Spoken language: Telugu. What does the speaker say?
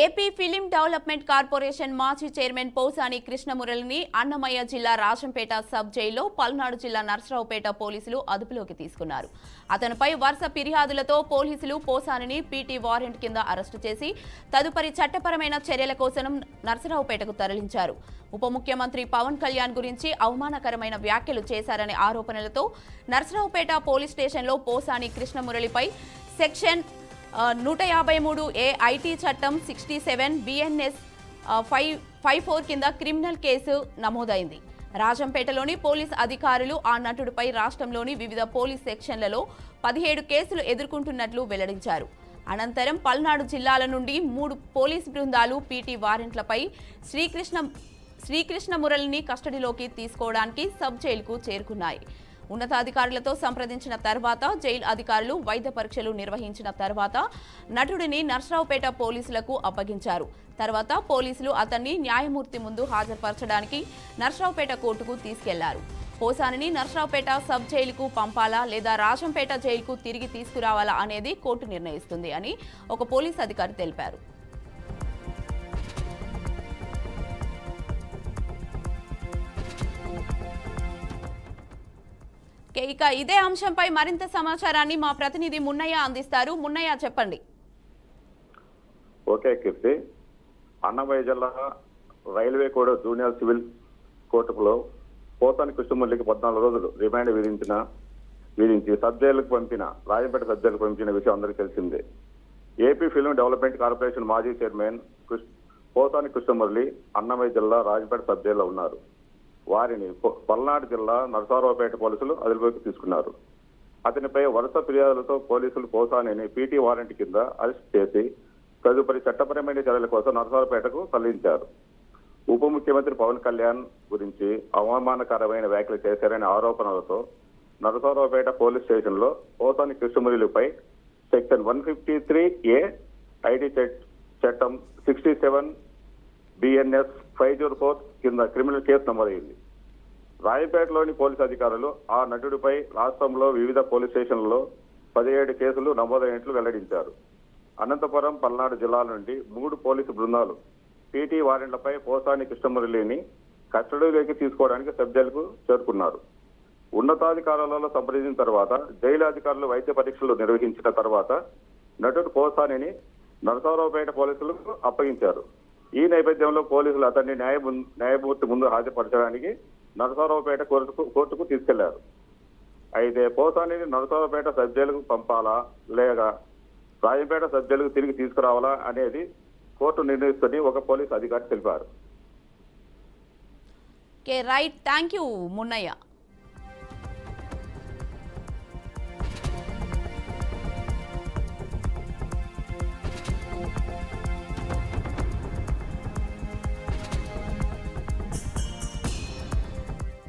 ఏపీ ఫిలిం డెవలప్మెంట్ కార్పొరేషన్ మాజీ చైర్మన్ పోసాని కృష్ణమురళిని అన్నమయ్య జిల్లా రాజంపేట సబ్ జైల్లో పల్నాడు జిల్లా నర్సరావుపేట పోలీసులు అదుపులోకి తీసుకున్నారు. అతనిపై వరుస ఫిర్యాదులతో పోలీసులు పోసానిని పీటీ వారెంట్ కింద అరెస్టు చేసి తదుపరి చట్టపరమైన చర్యల కోసం నర్సరావుపేటకు తరలించారు. ఉప ముఖ్యమంత్రి పవన్ కళ్యాణ్ గురించి అవమానకరమైన వ్యాఖ్యలు చేశారనే ఆరోపణలతో నర్సరావుపేట పోలీస్ స్టేషన్లో పోసాని కృష్ణమురళిపై సెక్షన్ 153A ఐటీ చట్టం 67 BNS 54 కింద క్రిమినల్ కేసు నమోదైంది. రాజంపేటలోని పోలీస్ అధికారులు ఆ నటుడిపై రాష్ట్రంలోని వివిధ పోలీస్ సెక్షన్లలో 17 కేసులు ఎదుర్కొంటున్నట్లు వెల్లడించారు. అనంతరం పల్నాడు జిల్లాల నుండి 3 పోలీస్ బృందాలు పీటీ వారెంట్లపై శ్రీకృష్ణమురళిని కస్టడీలోకి తీసుకోవడానికి సబ్ జైలుకు చేరుకున్నాయి. ఉన్నతాధికారులతో సంప్రదించిన తర్వాత జైలు అధికారులు వైద్య పరీక్షలు నిర్వహించిన తర్వాత నటుడిని నర్సరావుపేట పోలీసులకు అప్పగించారు. తర్వాత పోలీసులు అతన్ని న్యాయమూర్తి ముందు హాజరుపరచడానికి నర్సరావుపేట కోర్టుకు తీసుకెళ్లారు. పోసానిని నర్సరావుపేట సబ్ జైలుకు పంపాలా లేదా రాజంపేట జైలుకు తిరిగి తీసుకురావాలా అనేది కోర్టు నిర్ణయిస్తుంది అని ఒక పోలీస్ అధికారి తెలిపారు. ఇక ఇదే అంశంపై మరింత సమాచారాన్ని మా ప్రతినిధి మున్నయ్య అందిస్తారు. మున్నయ్య, చెప్పండి. ఓకే కీర్తి, అన్నమయ్య జిల్లా రైల్వే కోడ్ జూనియర్ సివిల్ కోర్టులో పోసాని కృష్ణమురళికి 14 రోజులు రిమాండ్ విధించి సబ్ జైలుకు పంపిన రాజంపేట సబ్ జైలుకు పంపిన విషయం అందరికీ తెలిసిందే. ఏపీ ఫిల్మ్ డెవలప్మెంట్ కార్పొరేషన్ మాజీ చైర్మన్ పోసాని కృష్ణమురళి అన్నమయ్య జిల్లా రాజంపేట సబ్ జైల్లో ఉన్నారు. వారిని పల్నాడు జిల్లా నరసరావుపేట పోలీసులు అదుపులోకి తీసుకున్నారు. అతనిపై వరుస ఫిర్యాదులతో పోలీసులు పోసానిని పీటీ వారెంట్ కింద అరెస్ట్ చేసి తదుపరి చట్టపరమైన చర్యల కోసం నరసరావుపేటకు తరలించారు. ఉప ముఖ్యమంత్రి పవన్ కళ్యాణ్ గురించి అవమానకరమైన వ్యాఖ్యలు చేశారనే ఆరోపణలతో నరసరావుపేట పోలీస్ స్టేషన్ లో పోసాని కృష్ణమురళిపై సెక్షన్ 153A ఐటీ చట్టం 67 BNS 504 కింద క్రిమినల్ కేసు నమోదైంది. రాయపేటలోని పోలీసు అధికారులు ఆ నటుడిపై రాష్ట్రంలో వివిధ పోలీస్ స్టేషన్లలో 17 కేసులు నమోదైనట్లు వెల్లడించారు. అనంతపురం, పల్నాడు జిల్లాల నుండి 3 పోలీసు బృందాలు పీటీ వారెంట్లపై పోసాని కృష్ణమురళిని కస్టడీలోకి తీసుకోవడానికి సబ్ జైలుకు చేరుకున్నారు. ఉన్నతాధికారులలో సంప్రదించిన తర్వాత జైలు అధికారులు వైద్య పరీక్షలు నిర్వహించిన తర్వాత నటుడు పోసానిని నరసరావుపేట పోలీసులకు అప్పగించారు. ఈ నేపథ్యంలో పోలీసులు అతన్ని న్యాయమూర్తి ముందు హాజరుపరచడానికి నరసరావుపేట కోర్టుకు తీసుకెళ్లారు. అయితే పోసానిని నరసరావుపేట సబ్ జైలుకు పంపాలా లేక రాజంపేట సబ్ జైలుకు తిరిగి తీసుకురావాలా అనేది కోర్టు నిర్ణయిస్తుందని ఒక పోలీసు అధికారి తెలిపారు. Right, thank you Munnaiah.